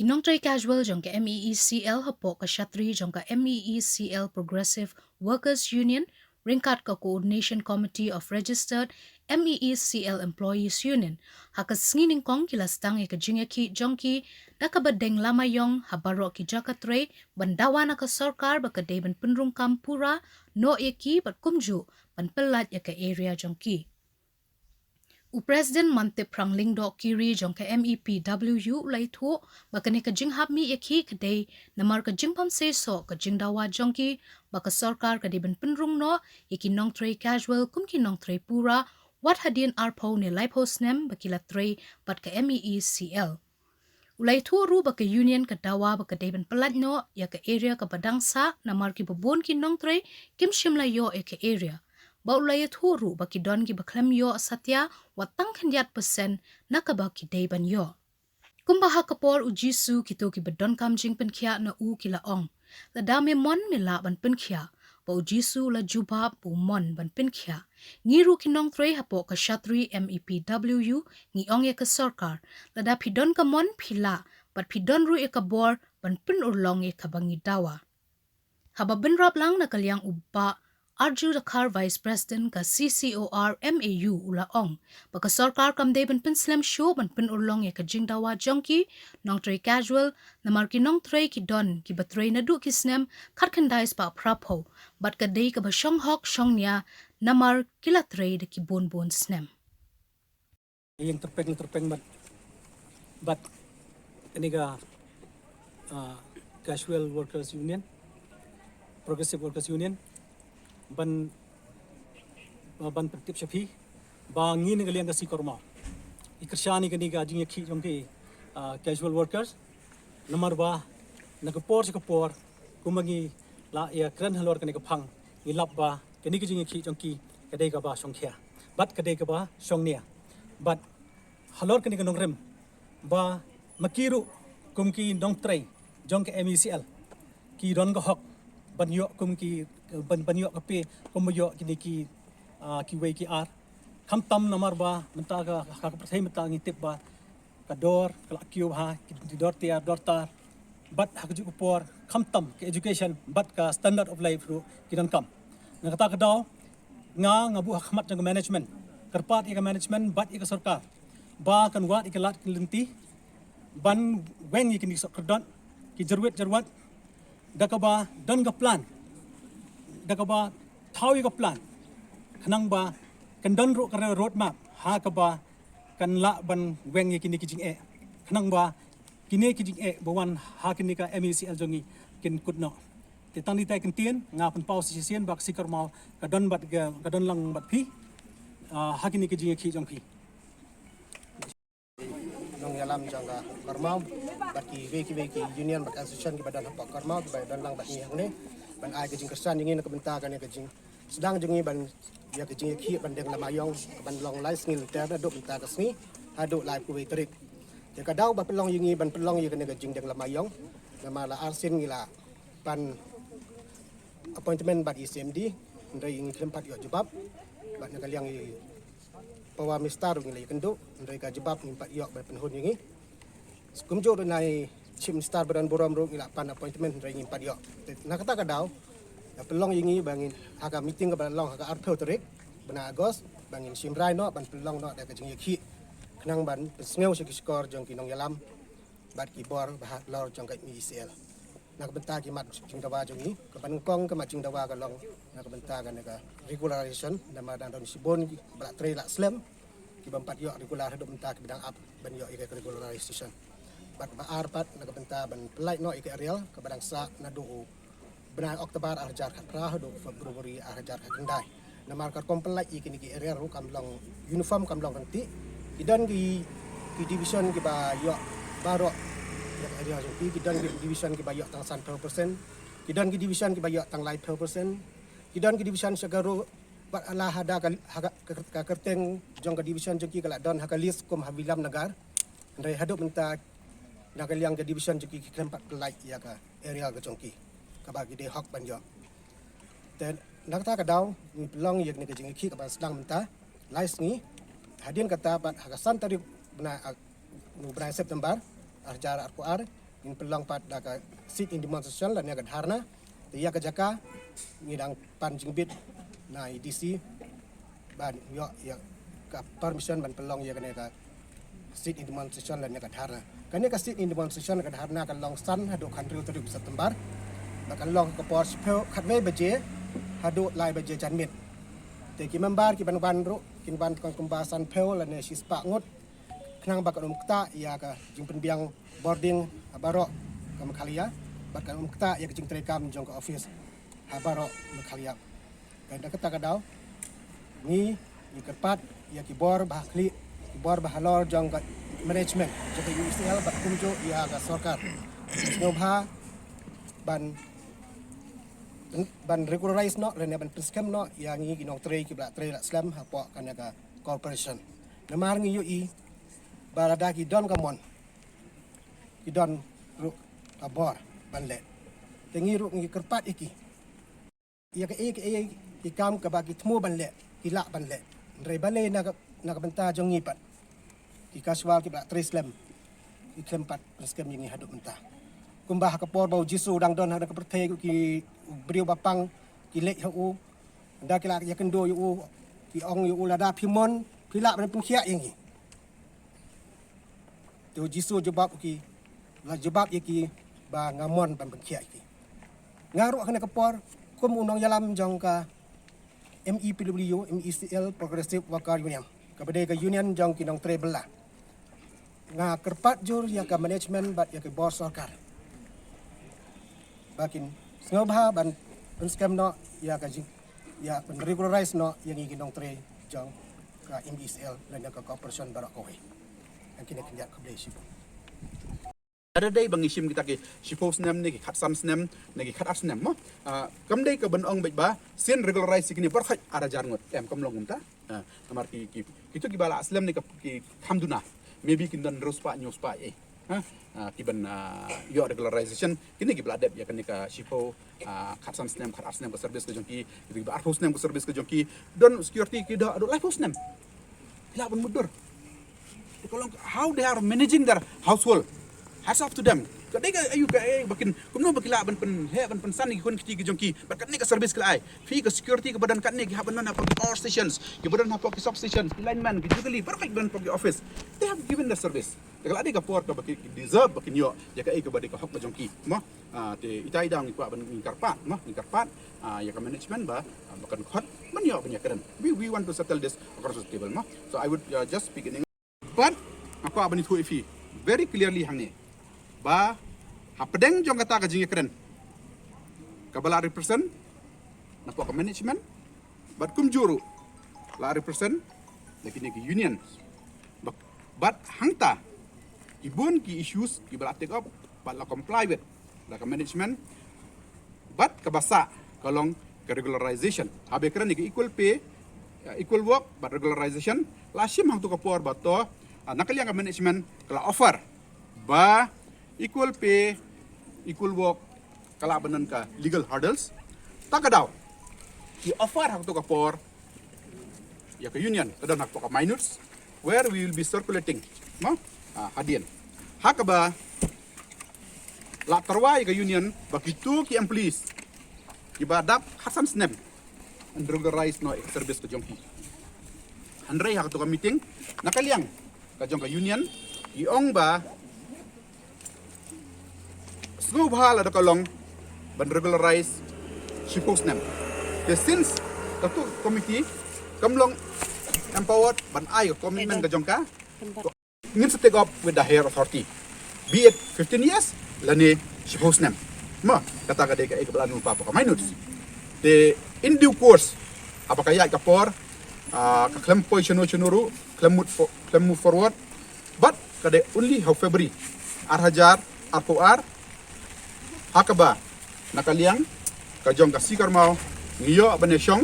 Kinong tray casual jong ka MEECL hapo ka Shatri jong ka MEECL Progressive Workers Union ringkat ka Coordination Committee of Registered MEECL Employees Union hakas ngining kong kilastang ka jingaki jongki nakabadeng lamayong habaro ki jakatre bandawa na ka sarkar baka deben penrung kampura no eki bat kumju panpelat ya ka area jongki. President Mantip Prangling do kiri jong ka MEPWU lai thu bakani ka jinghap mi ekhi kadai namar ka jingpam se so ka jingdawa jongki baka sarkar ka diben penrung no yeki nong tray casual kumki nong tray pura wat hadian arpo ne laipo snem bakila tray bat ka MEECL ulai thu ru baka union ka dawa baka deben pelat no ya ka area ka badangsa namar ki babon ki nong tray kim shimla yo e ka area Baulayat huru baki don ki baklam yo asatya watang kandiat persen nakabaki dayban yo. Kumbaha kapor ujisu kito ki bedon kamjing penkia na u kila ong. La dame mon mila ban penkia. Ba ujisu la jubab bu mon ban penkia. Ngiru kinong tray hapo ka Shatri MEPWU ngi ong ya ka sarkar. La da pidon ka mon pila bat pidon ru ya ka bor ban pen urlong ya ka bangi dawa. Haba benrap lang na kalyang ubba Arju Dakar Vice President ka CCOR MAU ulaong baka sarkar kam deben penslam show ban pen urlong ya ka jingdawa jongki nong tray casual na marki nong tray ki don ki batray na du kisnem karkandais pa prapo bat ka day ka ba shong hok shong niya namar kila tray de ki bon snem yang terpeng but ini ka Casual Workers Union, Progressive Workers Union ban pertip syafi bangi ni kalian kasi korma ikrshani kani ga jing ki jongki casual workers nomor ba nakapor kumangi la ya kran halor kani kapang ilap ba kani ki jing ki jongki kadai ka ba songkhya bat kadai ka ba songnia bat halor kani ka nongrem ba makiru kumki dong tray jongki MECL ki ron ka hok ban yo kumki ban yo kape kumayo kini ki wei ki ar kam tam namar ba menta ka pertai menta ngitip ba kador kala kyu ha ki dor tia dortar bat ha ju por kam tam ke education bat ka standard of life ru kidan kam na kata kadaw nga bu khmat jang management karpat ika management bat ika sarkar ba kan wat ika lat lenti ban wen ikini sakrdon ki jarwat dakaba don ga plan dakaba tawi ka plan kanang ba kan don ro ka road map ha ka ba kan la ban weng ye kini kijing e kanang ba kini kijing e bawan ha kini ka MECL jongi kin kutno te tang di tay kan tien nga pan pau si sien bak sikar mau ka don lang bat phi ha kini kijing ki jong phi nong yalam jangga karmau baki veki union bak association ki badan hapa karmau ki badan lang bat ni ne ban ai kejing kersan ingin ke bentakan ya kejing sedang jengi ban ya kejing ki ban deng lamayong ban long lai ngil ter dok benta kasni haduk lai ku vetrik ya kadau ba pelong yingi ban pelong ye kejing deng lamayong nama la arsin ngila ban appointment bat ICMD ndai ing tempat yo jebab bat nakaliang i pawa mistar ngila kendo ndai ka jebab nimpat yo ban penhun yingi kumjo nai chim star beran boram ro ila pan appointment rai ngin padio na kata kadau ya pelong yingi bangin aga meeting ka long aga arthau tarik bana agos bangin simrai no ban pelong no da ka jing yakhi knang ban sneu se skor jong kinong yalam bat ki bor bahat lor jong ka MECL na ka benta ki mat jing dawa jong ni ka ban kong ka mat jing dawa ka long na ka benta ka regularization da ma dan sibon bla tre la slam ki ban pat yo regular do benta ki bidang up ban yo ika regularization bat baar pat nakabenta ban pelai no ike areal ke badang sa na do benai Oktober arjar khatra do Februari arjar khandai na markar kompelai ike ni areal ru kamlong uniform kamlong kanti kidan ki division ki ba yo baro ya areal ki kidan ki division ki ba yo tang 100% kidan ki division ki ba yo tang live 100% kidan ki division sagaro bat ala hada ka kerteng jong ka division jong ki kala don hakalis kum habilam nagar ndai hadu benta nakaliang ke division juki krempat pelai ya ka area ke jongki ka bagi de hak banjo dan nakta ka daw ni pelong yek ni ke jingi ki ka ban sedang menta lais ni hadin kata bat hakasan tadi bena no September arjar ar in pelang pat da ka sit in demonstration la ne ka dharna te ya ka jaka ngidang pan jingbit na IDC ban yo ya ka permission ban pelang ya ka ne ka sit in demonstration la ne ka dharna kan ne ka sit in demonstration ka dharna ka long san hadu country 3 September bakan long ka por spel khat me baje hadu lai baje janmit te ki member ki ban ro kin ban kon kumbasan pel la ne sispa ngot knang bakan umkta ya ka jing penbiang boarding abaro ka makhalia bakan umkta ya ka jing terekam jong ka office abaro makhalia kan da kata kadau ni kerpat ya ki bor bah kli ki bor bah halor jong ka management jadi UCL bat kumjo ya ka sarkar snobha ban regularize no le ban scam no yang ngi ginong tre ki bla tre la slam ha po kan ka corporation namar ngi yu i barada ki don kamon ki don ru abor ban le tengi ru ngi kerpat iki ya ka ki kam ka bagi tmu ban le ki la ban le re ban le na ka benta jong ngi pat ki kaswal ki bla tre slam ki tempat scam ngi hadu benta kumbah ka por bau jisu dang don ada ka perthe ki beriu bapang ki lek hu da ki la ya kendo yu ki ong yu la da phimon phila ban pun khia yang ni tu jisu jebab ki la jebab ki ba ngamon ban pun khia ki ngaru kana ka por kum unong yalam jong ka MEPW MECL Progressive Worker Union ka bade ka union jong ki nong treble la nga kerpat jur ya ka management bat ya ka bos sarkar bakin ngobha ban scam no ya ka ya ban regularize no yang iginong tre jong ka MECL dan ka corporation barak kowe ang kinakinya ka blesi ada day bang isim kita ke shipos nem ne ki khatsam nem ne ki khatas nem mo kam day ka ban ong ba sin regularize kini bar khat ara jar ngot em kam longum ta amar ki itu ki bala aslam ne ki hamduna maybe kin dan rospa nyospa kiban yo regularization kini ki bladep ya kan ka shipo khatsam nem khatas nem ka service ka jongki ki ba arpos nem ka service ka jongki don security ki da life host nem la ban mudur how they are managing their household hats off to them kadai ka ayu ka bakin kumno bakila ban pen san ki kun ki jongki bakat ni ka service ka ai fi ka security ka badan kan ni ki haban na pag power stations ki badan na pag substation lineman ki jugali perfect ban pag office they have given the service kalau ada ka por ka baki deserve bakin yo ya ka ai ka badi ka hok ka jongki mo te itai dang ku ban ingkarpat ya ka management ba bakan khot man yo ban ya kan we want to settle this across the table mo so I would just speak in English but aku abani thu ifi very clearly hang ni ba hapedeng jong kata ka jingi keren kabala represent na po ka management but kum juru la represent lakini ki union but hangta ibun ki issues ki bala take up but la comply with la ka management but kabasa kalong ka regularization habe keren ki equal pay equal work but regularization la shim hang tu ka por ba to nakaliang ka management kala offer ba equal pay, equal work, kalabanan ka legal hurdles, takadaw. I-offer hak to ka por, ya ka union, kadang hak to ka minutes, where we will be circulating, no? Hadian. Hak ba, la tarway ka union, bakitu ki employees, ibadap hasan snem, and regularize no service ka jongki. Handray hak to ka meeting, nakaliang ka jong ka union, iong ba, Slow bahal ada kalong ban regularize shipos nem. Since satu komiti kamlong empowered ban ai commitment ka jongka ngin to take up with the higher authority. Be it 15 years lani shipos nem. Ma kata ka deka ek plan pa ka minutes. The in due course apa kaya ka por ka claim position chunuru claim move forward but kade only how February arhajar arpoar hakaba nakaliang kajong ka sikar mau ngiyo banesyong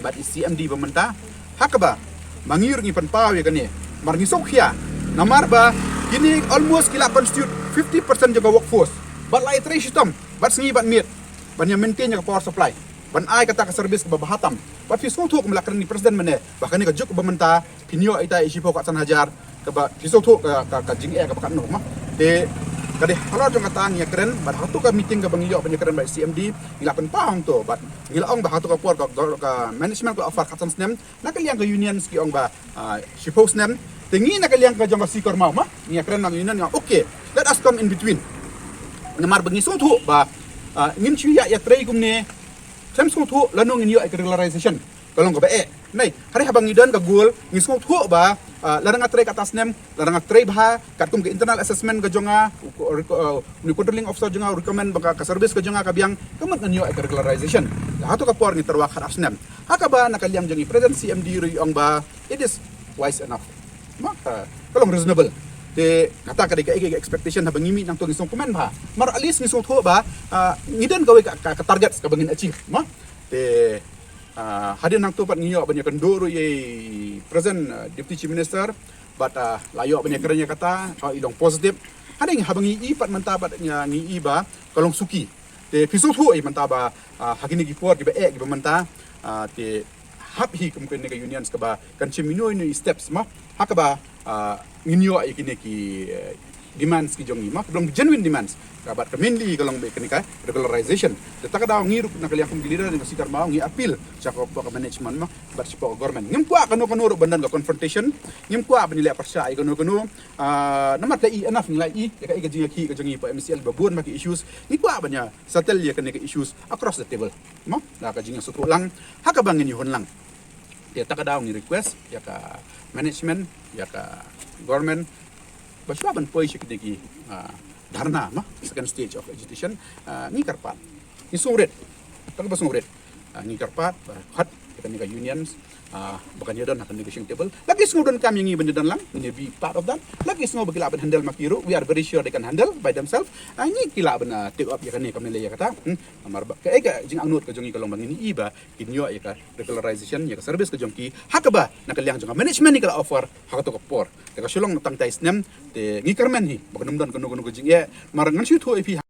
bat CMD pementa hakaba mangir ngi panpawe kani mar ngi sokhia namar ba kini almost kila constitute 50% jaga workforce but lai tray system bat sngi bat mit ban yang maintain jaga power supply ban ai kata ka service ka bahatam bat fi so thuk melakran ni president mane bahkan ni ka juk pementa pinyo ita isipo ka san hajar ka ba fi so thuk ka jing ka bakat no ma te kade kalau jong kata ngi keren bat hatu ka meeting ka bang yo ban keren ba CMD ngilapan pahang to bat ngilaong ba hatu ka por ka management ka offer khatam snem nakaliang ka unions ki ong ba shipos nem tingi nakaliang ka jong ka sikor mau ma ngi keren nang union nga okay let us come in between namar bangi song thu ba ngin chu ya trei kumne sem song thu lanong in yo regularization kalong ka ba nay hari habang idan ka goal ngi song thu ba larang atray katas nem larang atray bah katung ke internal assessment ka jonga ni controlling officer jonga recommend baka ka service ka jonga ka biang kaman kanyo regularization hato ka por ni terwak haras nem hakaba nakaliang jongi present CMD ri ong ba it is wise enough maka kalong reasonable de kata ka de expectation habang ngimi nang to ngisong komen ba mar alis ngisong tho ba ngiden gawe ka target ka bangin achieve ma de hadir nang tupat ngiyo banyak kenduru ye present deputy chief minister but layo banyak keranya kata ilong positif hading habangi i pat mantabat nya ngi ba kalong suki te pisu thu ai mantaba hagini gi por gi ba gi ba manta te hap hi kum ken unions ka ba kan chimino ni steps ma hakaba nginyo ai kini ki demands ki jongi ma belum genuine demands kabat mainly kalong be kenika regularization tetaka daw ngiru nakaliang kum gilira ng sikar mau ngi appeal sa ko management ma bat sa government ngim kwa kanu kanu bandan ka confrontation ngim kwa banila parsa ay kanu namat lai enough nilai ka jinga ki ka jongi pa MCL babun maki issues ngi kwa banya settle ya kenika issues across the table ma na ka jinga sutu lang hakabang ni hon lang tetaka daw ngi request ya ka management ya ka government basyaban poi sikidiki dharna ma second stage of agitation ni karpat ni sungret tang basungret ni karpat hat kita ni unions bakan yadan akan negotiating table lagi sungudon kami ngi bendan lang ni be part of that lagi sungo bagilaban handle makiru we are very sure they can handle by themselves ni kilaban take up ya kan ni kami le ya kata amar ka jing angnut ka jongi kalong bangini iba kinyo ya ka regularization ya ka service ka jongki hakaba nakaliang jonga management ni kala offer hakato ka por te ka sulong tang tais nem te ngi karmen hi bakanum don kanu jing ya mar ngan shu thu ipi